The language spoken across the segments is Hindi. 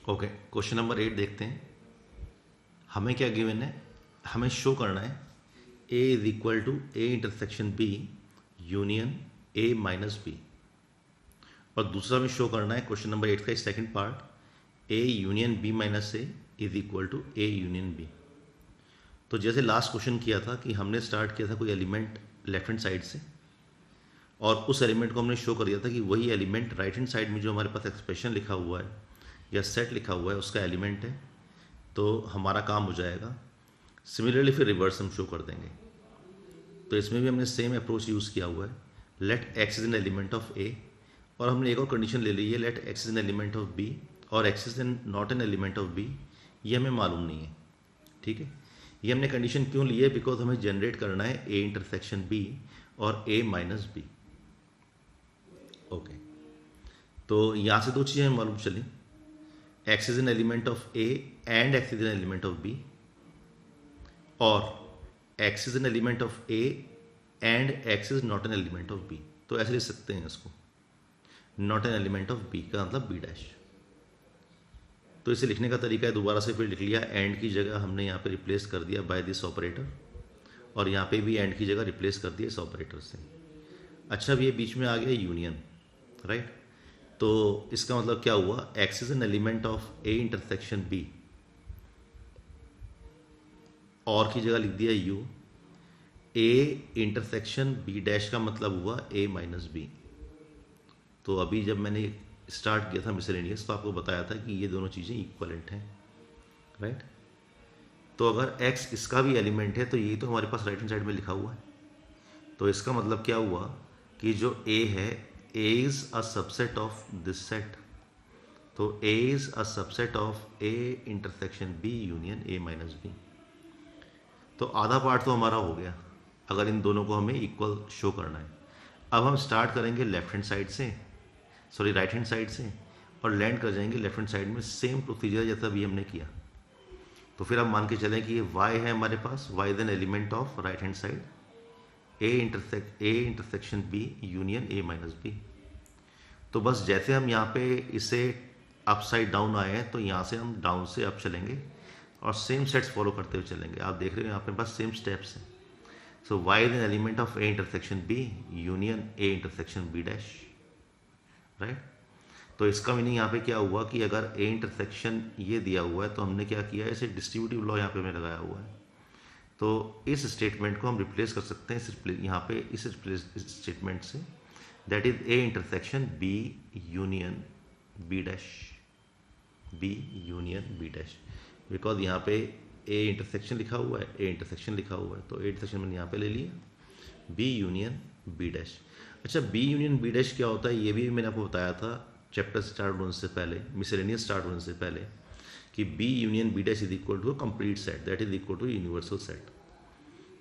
ओके, क्वेश्चन नंबर 8 देखते हैं। हमें क्या गिवन है, हमें शो करना है A is equal to A intersection B union A minus B, और दूसरा हमें शो करना है क्वेश्चन नंबर 8 का second part A union B minus A is equal to A union B. तो जैसे लास्ट क्वेश्चन किया था कि हमने स्टार्ट किया था कोई एलिमेंट लेफ्ट हैंड साइड से, और उस एलिमेंट को हमने शो कर दिया था कि वही एलिमेंट राइट हैंड साइड में जो हमारे पास एक्सप्रेशन लिखा हुआ है या सेट लिखा हुआ है उसका एलिमेंट है, तो हमारा काम हो जाएगा। सिमिलरली फिर रिवर्स हम शो कर देंगे। तो इसमें भी हमने सेम अप्रोच यूज़ किया हुआ है, let x is an element of A, और हमने एक और कंडीशन ले ली है let x is an element of B, और x is an not an element of B, ये हमें मालूम नहीं है। ठीक है, ये हमने कंडीशन क्यों ली है, बिकॉज हमें जनरेट करना है ए इंटरसेक्शन बी और ए माइनस बी। ओके, तो यहाँ से दो चीज़ें मालूम चली, x is an element of A and x is an element of B, और x is an element of A and x is not an element of B. तो ऐसे लिख सकते हैं इसको, not an element of B का मतलब बी डैश। तो इसे लिखने का तरीका है, दोबारा से फिर लिख लिया, एंड की जगह हमने यहाँ पे रिप्लेस कर दिया बाय दिस ऑपरेटर, और यहाँ पे भी एंड की जगह रिप्लेस कर दिया इस ऑपरेटर से। अच्छा, अब ये बीच में आ गया यूनियन, राइट। तो इसका मतलब क्या हुआ, x is an element of A intersection B, और की जगह लिख दिया U, A intersection B dash का मतलब हुआ ए माइनस बी। तो अभी जब मैंने स्टार्ट किया था मिसलेनियस तो आपको बताया था कि ये दोनों चीज़ें इक्वलेंट हैं, राइट। तो अगर x इसका भी एलिमेंट है तो ये तो हमारे पास राइट हैंड साइड में लिखा हुआ है, तो इसका मतलब क्या हुआ कि जो a है, a is a subset of this set, तो a is a subset of a intersection b union a minus B. तो आधा पार्ट तो हमारा हो गया अगर इन दोनों को हमें इक्वल शो करना है। अब हम स्टार्ट करेंगे लेफ्ट हैंड साइड से, सॉरी राइट हैंड साइड से, और लैंड कर जाएंगे लेफ्ट हैंड साइड में, सेम प्रोसीजर जैसा भी हमने किया। तो फिर हम मान के चलें कि ये y है हमारे पास, y is an element of right hand side A intersection b union a minus B. तो बस जैसे हम यहाँ पे इसे अप साइड डाउन आए हैं, तो यहाँ से हम डाउन से अप चलेंगे और सेम सेट्स फॉलो करते हुए चलेंगे। आप देख रहे हो यहाँ पे बस सेम स्टेप्स हैं। सो y is an element of A intersection b union a intersection b dash, right. तो इसका मीनिंग यहाँ पे क्या हुआ कि अगर ए इंटरसेक्शन ये दिया हुआ है तो हमने क्या किया है, इसे डिस्ट्रीब्यूटिव लॉ यहाँ पे मैंने लगाया हुआ है। तो इस स्टेटमेंट को हम रिप्लेस कर सकते हैं यहाँ पे इस स्टेटमेंट से, that is A intersection B union B dash, B union B dash, because यहाँ पे ए इंटरसेक्शन लिखा हुआ है, ए इंटरसेक्शन लिखा हुआ है, तो ए इंटरसेक्शन मैंने यहाँ पे ले लिया, बी यूनियन बी डैश। अच्छा, बी यूनियन बी डैश क्या होता है ये भी मैंने आपको बताया था चैप्टर स्टार्ट होने से पहले, मिसलेनियस स्टार्ट होने से पहले, कि B union B dash is equal to complete set, that is equal to universal set.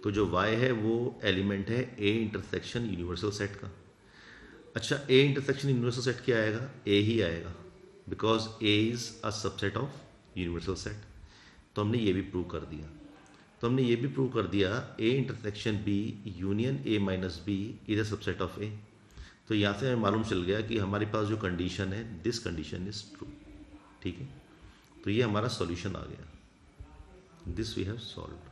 तो जो y है वो एलिमेंट है ए इंटरसेक्शन यूनिवर्सल सेट का। अच्छा, ए इंटरसेक्शन यूनिवर्सल सेट क्या आएगा, ए ही आएगा, because A is a subset of universal set. तो हमने ये भी प्रूव कर दिया। तो हमने ये भी प्रूव कर दिया A intersection B union A minus B is a subset of A. तो यहाँ से हमें मालूम चल गया कि हमारे पास जो कंडीशन है, दिस कंडीशन इज ट्रू। ठीक है, तो ये हमारा सॉल्यूशन आ गया, दिस वी हैव सॉल्व्ड।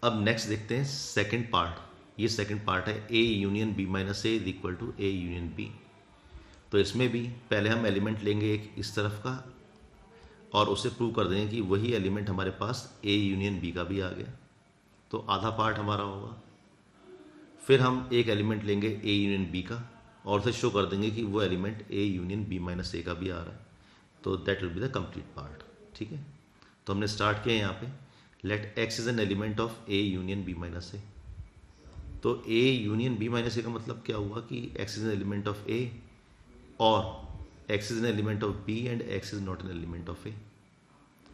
अब नेक्स्ट देखते हैं सेकंड पार्ट। ये सेकंड पार्ट है A union B minus A is equal to A union B. तो इसमें भी पहले हम एलिमेंट लेंगे एक इस तरफ का, और उसे प्रूव कर देंगे कि वही एलिमेंट हमारे पास ए यूनियन बी का भी आ गया, तो आधा पार्ट हमारा होगा। फिर हम एक एलिमेंट लेंगे ए यूनियन बी का, और उसे शो कर देंगे कि वो element A union B minus A का भी आ रहा है, तो that will be the complete part. ठीक है, तो हमने स्टार्ट किया यहाँ पे, let x is an element of A union B minus A. तो A union B minus A का मतलब क्या हुआ कि X is an element of A और x is an element of b and x is not an element of a,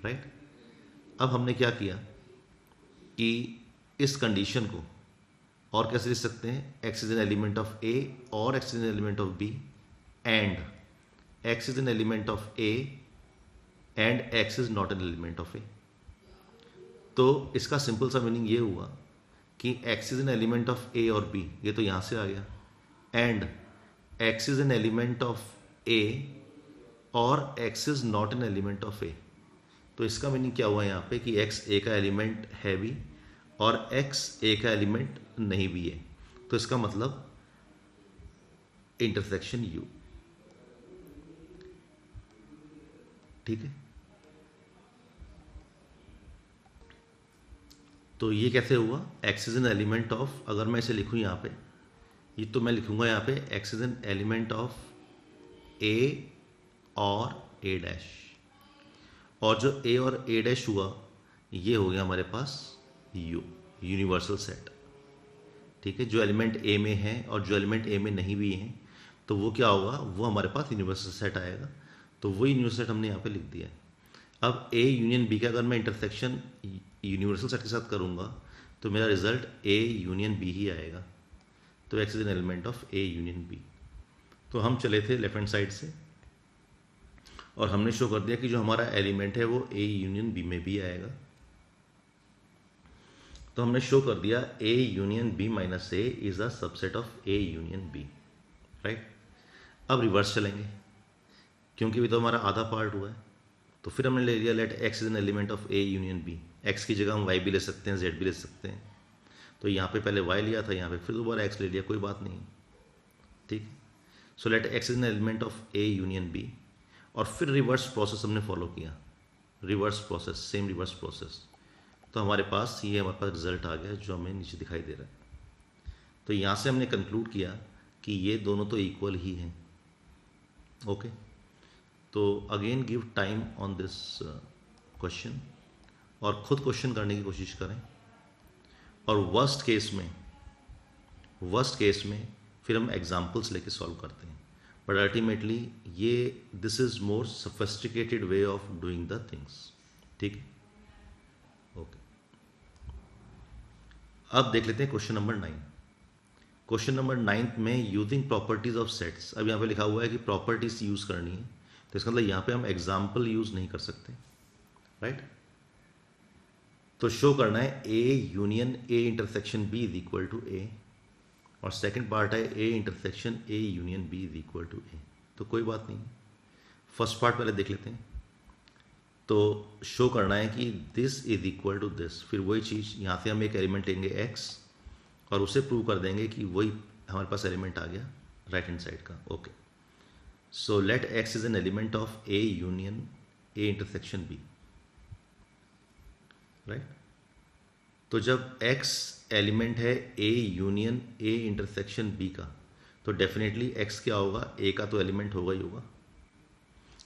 right. अब हमने क्या किया कि इस कंडीशन को और कैसे लिख सकते हैं, x is an element of a और x is an element of b and x is an element of a and x is not an element of a। तो इसका सिंपल सा मीनिंग ये हुआ कि x is an element of a और b, ये तो यहाँ से आ गया, and x is an element of A और x is not an element of A. तो इसका मीनिंग क्या हुआ यहाँ पे कि एक्स ए का एलिमेंट है भी और एक्स ए का एलिमेंट नहीं भी है। तो इसका मतलब इंटरसेक्शन यू। ठीक है, तो ये कैसे हुआ, x is an element of, अगर मैं इसे लिखूं यहाँ पे, ये तो मैं लिखूंगा यहाँ पे X is an element of A और ए डैश, और जो ए और ए डैश हुआ ये हो गया हमारे पास यू, यूनिवर्सल सेट। ठीक है, जो एलिमेंट ए में है और जो एलिमेंट ए में नहीं भी है तो वो क्या होगा, वो हमारे पास यूनिवर्सल सेट आएगा। तो वो यूनिवर्सल सेट हमने यहाँ पे लिख दिया है। अब ए यूनियन बी का अगर मैं इंटरसेक्शन यूनिवर्सल सेट के साथ करूँगा तो मेरा रिजल्ट ए यूनियन बी ही आएगा। तो x is an element of A union B. तो हम चले थे लेफ्ट हैंड साइड से और हमने शो कर दिया कि जो हमारा एलिमेंट है वो ए यूनियन बी में भी आएगा। तो हमने शो कर दिया A union B minus A is a subset of A union B, right. अब रिवर्स चलेंगे क्योंकि भी तो हमारा आधा पार्ट हुआ है। तो फिर हमने ले लिया let x is an element of A union B. X की जगह हम वाई भी ले सकते हैं, जेड भी ले सकते हैं। तो यहाँ पे पहले वाई लिया था, यहाँ पे फिर दोबारा एक्स ले लिया, कोई बात नहीं। ठीक है, so let x is an element of A union B. और फिर रिवर्स प्रोसेस हमने फॉलो किया, reverse process, same reverse process. तो हमारे पास ये हमारे पास रिजल्ट आ गया जो हमें नीचे दिखाई दे रहा है। तो यहाँ से हमने कंक्लूड किया कि ये दोनों तो इक्वल ही हैं। ओके, तो again give time on this question और खुद क्वेश्चन करने की कोशिश करें। और वर्स्ट केस में फिर हम एग्जाम्पल्स लेके सॉल्व करते हैं। बट अल्टीमेटली ये this is more sophisticated way of doing the things. ठीक है, ओके। अब देख लेते हैं क्वेश्चन नंबर 9। क्वेश्चन नंबर 9 में यूजिंग प्रॉपर्टीज ऑफ सेट्स। अब यहाँ पे लिखा हुआ है कि प्रॉपर्टीज यूज करनी है, तो इसका मतलब यहाँ पे हम एग्जाम्पल यूज नहीं कर सकते, राइट। तो शो करना है A union A intersection B is equal to A, और सेकंड पार्ट है A intersection A union B is equal to A. तो कोई बात नहीं, फर्स्ट पार्ट पहले देख लेते हैं। तो शो करना है कि this is equal to this, फिर वही चीज़ यहाँ से हम एक एलिमेंट लेंगे एक्स और उसे प्रूव कर देंगे कि वही हमारे पास एलिमेंट आ गया राइट हैंड साइड का। Okay, so let x is an element of A union A intersection B, right. तो जब x एलिमेंट है a union a intersection b का, तो डेफिनेटली x क्या होगा, a का तो एलिमेंट होगा ही होगा,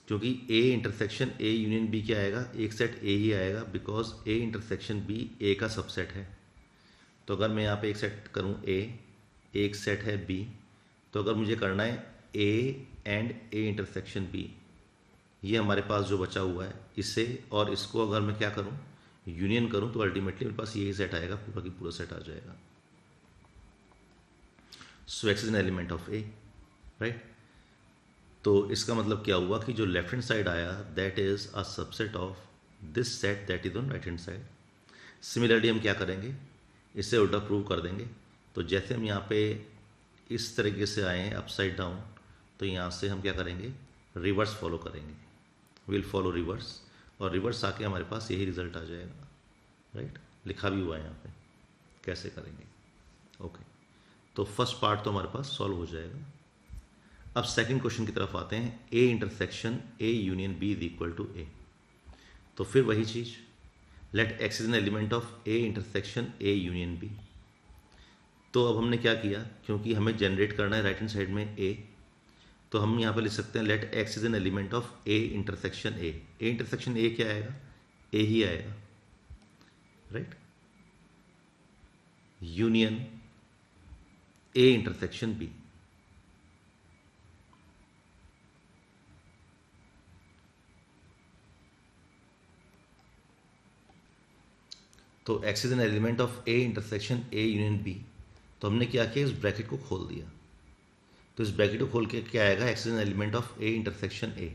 क्योंकि a intersection a union b क्या आएगा, एक सेट a ही आएगा, because a intersection b a का सबसेट है। तो अगर मैं यहाँ पे एक सेट करूँ a, एक सेट है b, तो अगर मुझे करना है a and a intersection b, ये हमारे पास जो बचा हुआ है इसे और इसको अगर मैं क्या करूँ, यूनियन करूं, तो अल्टीमेटली मेरे पास यही सेट आएगा, पूरा की पूरा सेट आ जाएगा। So X is an element of A, right. तो इसका मतलब क्या हुआ कि जो लेफ्ट हैंड साइड आया that is a subset of this set that is on right hand side. Similarly हम क्या करेंगे, इससे उल्टा प्रूव कर देंगे। तो जैसे हम यहाँ पे इस तरीके से आए हैं अपसाइड डाउन, तो यहाँ से हम क्या करेंगे, रिवर्स फॉलो करेंगे, विल फॉलो रिवर्स, और रिवर्स आके हमारे पास यही रिजल्ट आ जाएगा, राइट। लिखा भी हुआ है यहाँ पे कैसे करेंगे। ओके, तो फर्स्ट पार्ट तो हमारे पास सॉल्व हो जाएगा। अब सेकंड क्वेश्चन की तरफ आते हैं, A intersection A union B is equal to A. तो फिर वही चीज, let x is an element of A intersection A union B. तो अब हमने क्या किया, क्योंकि हमें जनरेट करना है राइट हैंड साइड में ए, तो हम यहाँ पे लिख सकते हैं let x is an element of A intersection A. A intersection A क्या आएगा, ए ही आएगा, right, union A intersection B. तो x is an element of A intersection A union B. तो हमने क्या किया, इस ब्रैकेट को खोल दिया। तो इस ब्रैकेट को खोल के क्या आएगा, x is an element of A intersection ए,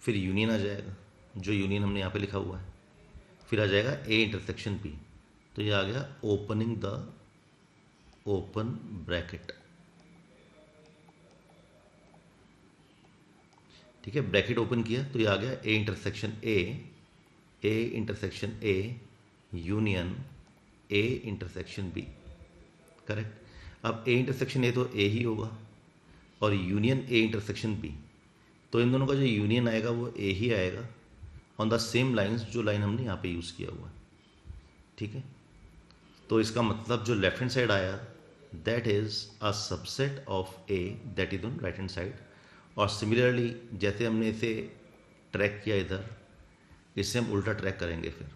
फिर यूनियन आ जाएगा, जो यूनियन हमने यहाँ पे लिखा हुआ है, फिर आ जाएगा ए इंटरसेक्शन बी। तो ये आ गया ओपनिंग द ओपन ब्रैकेट, ठीक है, ब्रैकेट ओपन किया तो ये आ गया A intersection A union A intersection B. Correct. अब ए इंटरसेक्शन ए तो ए ही होगा और यूनियन ए इंटरसेक्शन बी, तो इन दोनों का जो यूनियन आएगा वो ए ही आएगा ऑन द सेम लाइंस जो लाइन हमने यहाँ पे यूज़ किया हुआ है। ठीक है, तो इसका मतलब जो लेफ्ट हैंड साइड आया that is a subset of A that is on right hand side. और सिमिलरली जैसे हमने इसे ट्रैक किया इधर, इससे हम उल्टा ट्रैक करेंगे फिर,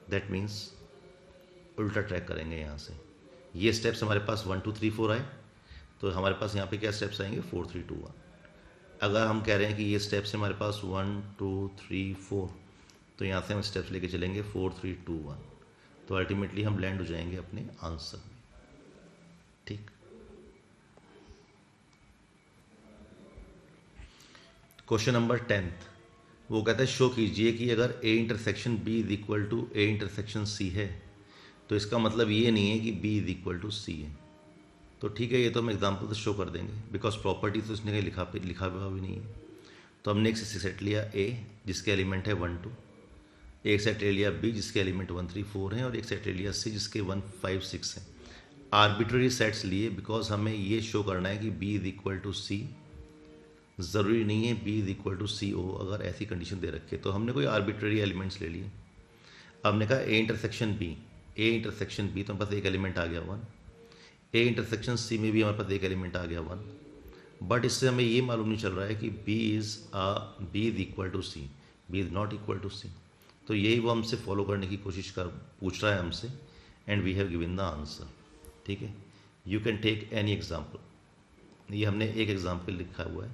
दैट मीन्स उल्टा ट्रैक करेंगे यहाँ से। ये स्टेप्स हमारे पास 1 2 3 4 आए, तो हमारे पास यहाँ पे क्या स्टेप्स आएंगे 4 3 2 1। अगर हम कह रहे हैं कि ये स्टेप्स हमारे पास 1 2 3 4, तो यहाँ से हम स्टेप्स लेके चलेंगे 4 3 2 1, तो अल्टीमेटली हम लैंड हो जाएंगे अपने आंसर में। ठीक, क्वेश्चन नंबर 10th, वो कहता है शो कीजिए कि अगर A intersection B is equal to A intersection C है, तो इसका मतलब ये नहीं है कि B is equal to C है। तो ठीक है, ये तो हम एग्जाम्पल से शो कर देंगे बिकॉज प्रॉपर्टी तो इसने कहीं लिखा हुआ भी नहीं है। तो हमने एक सेट लिया ए जिसके एलिमेंट है 1 2, एक सेट ले लिया बी जिसके एलिमेंट 1 3 4 हैं, और एक सेट ले लिया सी जिसके 1 5 6 हैं। आर्बिट्ररी सेट्स लिए बिकॉज हमें ये शो करना है कि बी इज इक्वल टू सी। ज़रूरी नहीं है बी इज इक्वल टू सी हो, अगर ऐसी कंडीशन दे रखे तो हमने कोई आर्बिट्ररी एलिमेंट्स ले लिए। अब हमने कहा ए इंटरसेक्शन बी, तो हमारे पास एक एलिमेंट आ गया 1, ए इंटरसेक्शन सी में भी हमारे पास एक एलिमेंट आ गया 1, बट इससे हमें ये मालूम नहीं चल रहा है कि B is equal to C, B is not equal to C. तो यही वो हमसे फॉलो करने की पूछ रहा है हमसे, and we have given the answer. ठीक है, you can take any example, ये हमने एक एग्जाम्पल लिखा हुआ है,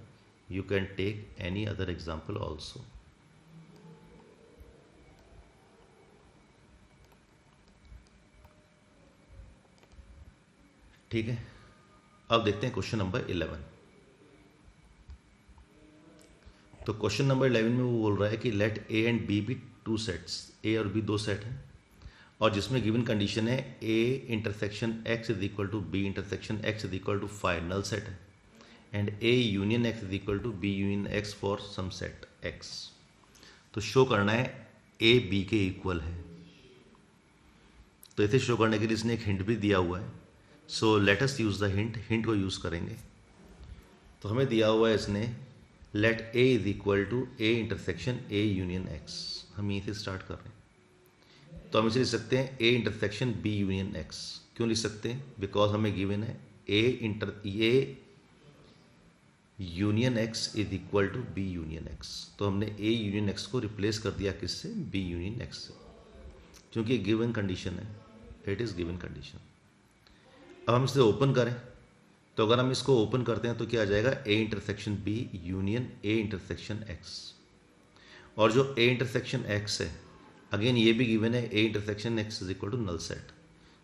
you can take any other example also. ठीक है, अब देखते हैं क्वेश्चन नंबर 11। तो क्वेश्चन नंबर 11 में वो बोल रहा है कि let A and B be 2 sets, A और बी 2 सेट हैं, और जिसमें गिवन कंडीशन है A intersection x is equal to B intersection x is equal to 5 null set है, and A union x is equal to B union X for some set X. तो शो करना है ए बी के इक्वल है। तो इसे शो करने के लिए इसने एक हिंट भी दिया हुआ है, so let us use the hint को यूज करेंगे। तो हमें दिया हुआ है इसने let A is equal to A intersection A union x, हम यहीं से स्टार्ट कर रहे हैं। तो हम इसे लिख सकते हैं A intersection B union x. क्यों लिख सकते हैं? बिकॉज हमें गिवन है A union x is equal to B union x, तो हमने ए यूनियन एक्स को रिप्लेस कर दिया किससे? बी यूनियन एक्स से, क्योंकि गिवन कंडीशन है, इट इज गिवन कंडीशन। अब हम इसे ओपन करें, तो अगर हम इसको ओपन करते हैं तो क्या आ जाएगा? A intersection B union A intersection x, और जो ए इंटरसेक्शन एक्स है अगेन ये भी गिवन है A intersection x is equal to null set,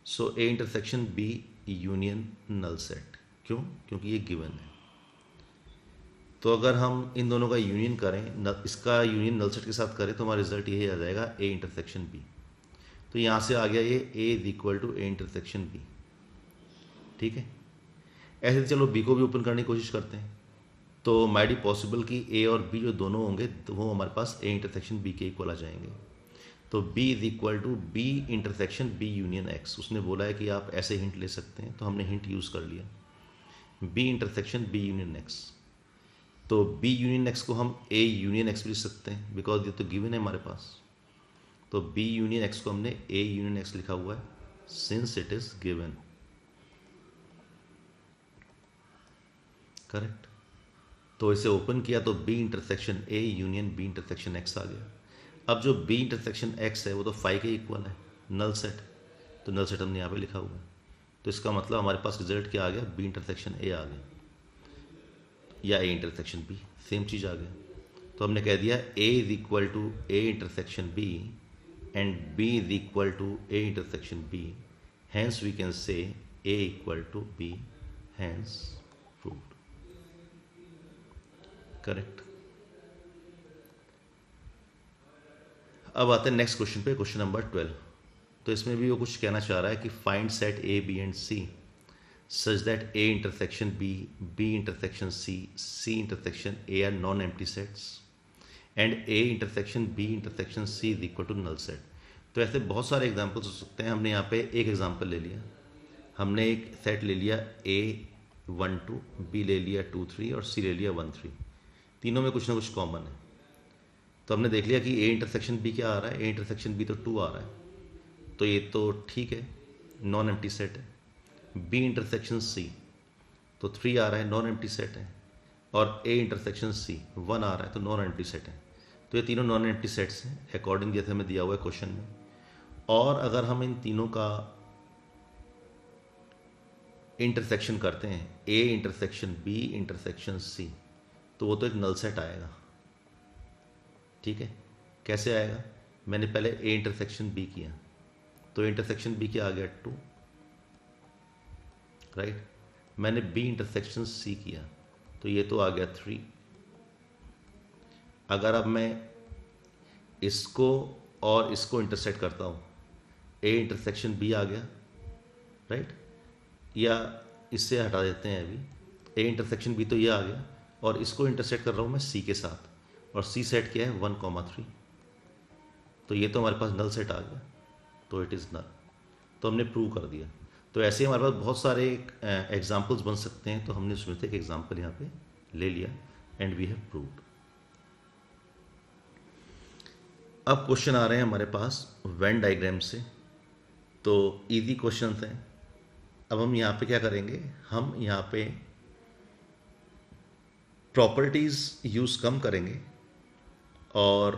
so A intersection B union null set. क्यों? क्योंकि ये गिवन है। तो अगर हम इन दोनों का यूनियन करें, इसका यूनियन नल सेट के साथ करें, तो हमारा रिजल्ट ये आ जाएगा ए इंटरसेक्शन बी। तो यहाँ से आ गया ये A is equal to A intersection B. ठीक है, ऐसे चलो बी को भी ओपन करने की कोशिश करते हैं, तो माइट बी पॉसिबल कि ए और बी जो दोनों होंगे तो वो हमारे पास ए इंटरसेक्शन बी के इक्वल आ जाएंगे। तो B is equal to B intersection B union x. उसने बोला है कि आप ऐसे हिंट ले सकते हैं, तो हमने हिंट यूज़ कर लिया, B intersection B union x. तो बी यूनियन एक्स को हम ए यूनियन एक्स भी लिख सकते हैं, बिकॉज ये तो गिवन है हमारे पास। तो बी यूनियन एक्स को हमने ए यूनियन एक्स लिखा हुआ है since it is given. Correct. तो इसे ओपन किया तो B intersection A union B intersection X आ गया। अब जो बी इंटरसेक्शन एक्स है वो तो 5 के इक्वल है, नल सेट, तो नल सेट हमने यहाँ पे लिखा हुआ है। तो इसका मतलब हमारे पास रिजल्ट क्या आ गया? बी इंटरसेक्शन ए आ गया, या ए इंटरसेक्शन बी, सेम चीज़ आ गया। तो हमने कह दिया A is equal to A intersection B and B is equal to A intersection B, hence we can say A equal to B, hence proved. Correct. अब आते हैं नेक्स्ट क्वेश्चन पे, क्वेश्चन नंबर 12। तो इसमें भी वो कुछ कहना चाह रहा है कि find set A B and C such that A intersection B, B intersection C, C intersection A are non-empty sets and A intersection B intersection C is equal to null set। तो ऐसे बहुत सारे एग्जाम्पल्स हो सकते हैं। हमने यहाँ पे एक एग्जाम्पल ले लिया, हमने एक सेट ले लिया A12, B ले लिया 2 3 और C ले लिया 1 3। तीनों में कुछ ना कुछ कॉमन है। तो हमने देख लिया कि A इंटरसेक्शन B क्या आ रहा है, A इंटरसेक्शन B तो 2 आ रहा है, तो ये तो ठीक है, नॉन एम्प्टी सेट है। B इंटरसेक्शन C तो 3 आ रहा है, नॉन एम्प्टी सेट है। और A इंटरसेक्शन C 1 आ रहा है, तो नॉन एम्प्टी सेट है। तो ये तीनों नॉन एम्प्टी सेट्स हैं अकॉर्डिंग जैसे हमें दिया हुआ है क्वेश्चन में। और अगर हम इन तीनों का इंटरसेक्शन करते हैं, A intersection B intersection C, तो वो तो एक नल सेट आएगा। ठीक है, कैसे आएगा? मैंने पहले A इंटरसेक्शन B किया, तो इंटरसेक्शन B क्या आ गया 2, राइट। मैंने B इंटरसेक्शन C किया, तो ये तो आ गया 3। अगर अब मैं इसको और इसको इंटरसेक्ट करता हूँ, A इंटरसेक्शन B आ गया, राइट। या इससे हटा देते हैं अभी, A इंटरसेक्शन B तो ये आ गया, और इसको इंटरसेक्ट कर रहा हूँ मैं C के साथ, और C सेट क्या है 1,3, तो ये तो हमारे पास नल सेट आ गया, तो इट इज़ नल। तो हमने प्रूव कर दिया। तो ऐसे हमारे पास बहुत सारे एग्जाम्पल्स बन सकते हैं, तो हमने उसमें से एक एग्जाम्पल यहाँ पे ले लिया एंड वी हैव प्रूव्ड। अब क्वेश्चन आ रहे हैं हमारे पास वेन डायग्राम से, तो इजी क्वेश्चन हैं। अब हम यहाँ पे क्या करेंगे, हम यहाँ पे प्रॉपर्टीज़ यूज़ कम करेंगे और